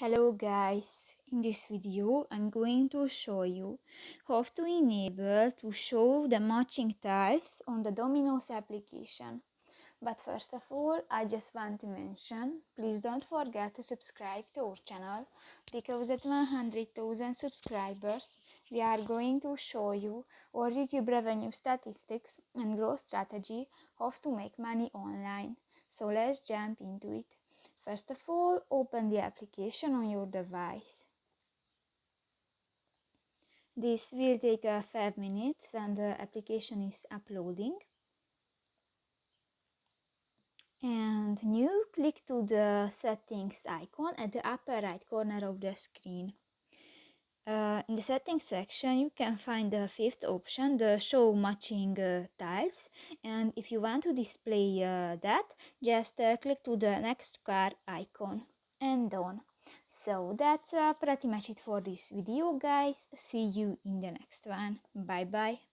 Hello guys, in this video I'm going to show you how to enable to show the matching tiles on the Dominoes application. But first of all, I just want to mention, please don't forget to subscribe to our channel, because at 100,000 subscribers we are going to show you our YouTube revenue statistics and growth strategy, how to make money online. So let's jump into it. First of all, open the application on your device. This will take 5 minutes when the application is uploading. And new, click to the settings icon at the upper right corner of the screen. In the settings section, you can find the fifth option, the show matching tiles. And if you want to display that, just click to the next car icon and done. So that's pretty much it for this video, guys. See you in the next one. Bye bye.